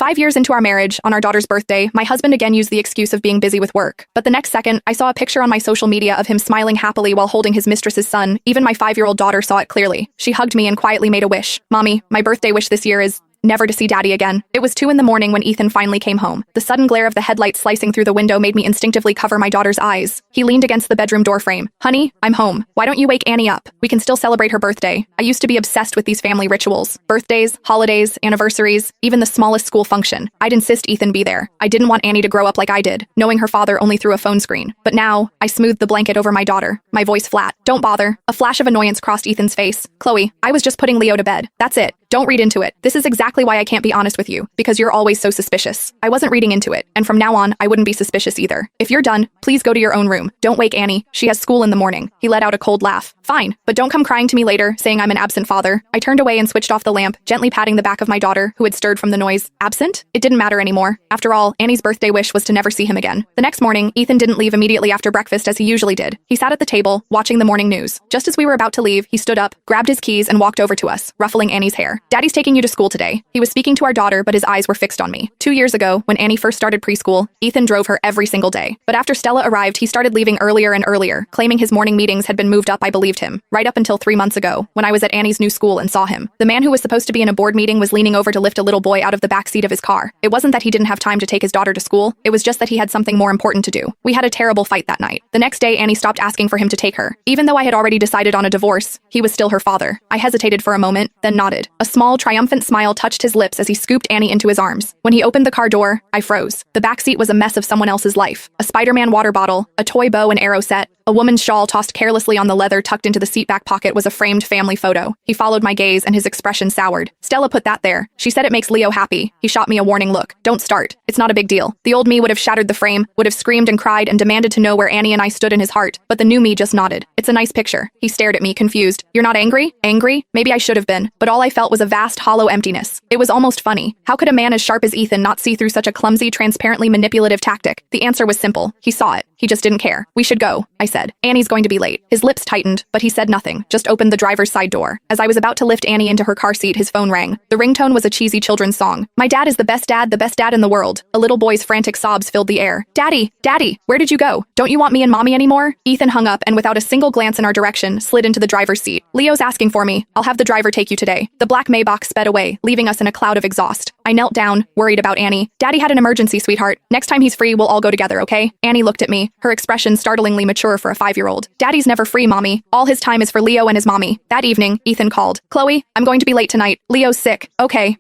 5 years into our marriage, on our daughter's birthday, my husband again used the excuse of being busy with work. But the next second, I saw a picture on my social media of him smiling happily while holding his mistress's son. Even my 5-year-old daughter saw it clearly. She hugged me and quietly made a wish. Mommy, my birthday wish this year is never to see Daddy again. It was 2 in the morning when Ethan finally came home. The sudden glare of the headlights slicing through the window made me instinctively cover my daughter's eyes. He leaned against the bedroom doorframe. Honey, I'm home. Why don't you wake Annie up? We can still celebrate her birthday. I used to be obsessed with these family rituals. Birthdays, holidays, anniversaries, even the smallest school function. I'd insist Ethan be there. I didn't want Annie to grow up like I did, knowing her father only through a phone screen. But now, I smoothed the blanket over my daughter, my voice flat. Don't bother. A flash of annoyance crossed Ethan's face. Chloe, I was just putting Leo to bed. That's it. Don't read into it. This is exactly why I can't be honest with you, because you're always so suspicious. I wasn't reading into it, and from now on, I wouldn't be suspicious either. If you're done, please go to your own room. Don't wake Annie. She has school in the morning. He let out a cold laugh. Fine, but don't come crying to me later, saying I'm an absent father. I turned away and switched off the lamp, gently patting the back of my daughter, who had stirred from the noise. Absent? It didn't matter anymore. After all, Annie's birthday wish was to never see him again. The next morning, Ethan didn't leave immediately after breakfast as he usually did. He sat at the table, watching the morning news. Just as we were about to leave, he stood up, grabbed his keys, and walked over to us, ruffling Annie's hair. Daddy's taking you to school today. He was speaking to our daughter, but his eyes were fixed on me. 2 years ago, when Annie first started preschool, Ethan drove her every single day. But after Stella arrived, he started leaving earlier and earlier, claiming his morning meetings had been moved up. I believed him. Right up until 3 months ago, when I was at Annie's new school and saw him. The man who was supposed to be in a board meeting was leaning over to lift a little boy out of the back seat of his car. It wasn't that he didn't have time to take his daughter to school, it was just that he had something more important to do. We had a terrible fight that night. The next day, Annie stopped asking for him to take her. Even though I had already decided on a divorce, he was still her father. I hesitated for a moment, then nodded. A small, triumphant smile touched his lips as he scooped Annie into his arms. When he opened the car door, I froze. The back seat was a mess of someone else's life. A Spider-Man water bottle, a toy bow and arrow set, a woman's shawl tossed carelessly on the leather tucked into the seat back pocket was a framed family photo. He followed my gaze and his expression soured. Stella put that there. She said it makes Leo happy. He shot me a warning look. Don't start. It's not a big deal. The old me would have shattered the frame, would have screamed and cried and demanded to know where Annie and I stood in his heart, but the new me just nodded. It's a nice picture. He stared at me, confused. You're not angry? Angry? Maybe I should have been, but all I felt was a vast, hollow emptiness. It was almost funny. How could a man as sharp as Ethan not see through such a clumsy, transparently manipulative tactic? The answer was simple. He saw it. He just didn't care. We should go, I said. Annie's going to be late. His lips tightened, but he said nothing, just opened the driver's side door. As I was about to lift Annie into her car seat, his phone rang. The ringtone was a cheesy children's song. My dad is the best dad in the world. A little boy's frantic sobs filled the air. Daddy, Daddy, where did you go? Don't you want me and Mommy anymore? Ethan hung up and without a single glance in our direction, slid into the driver's seat. Leo's asking for me. I'll have the driver take you today. The black Maybach sped away, leaving us in a cloud of exhaust. I knelt down, worried about Annie. Daddy had an emergency, sweetheart. Next time he's free, we'll all go together, okay? Annie looked at me, her expression startlingly mature for a 5-year-old. Daddy's never free, Mommy. All his time is for Leo and his mommy. That evening, Ethan called. Chloe, I'm going to be late tonight. Leo's sick. Okay.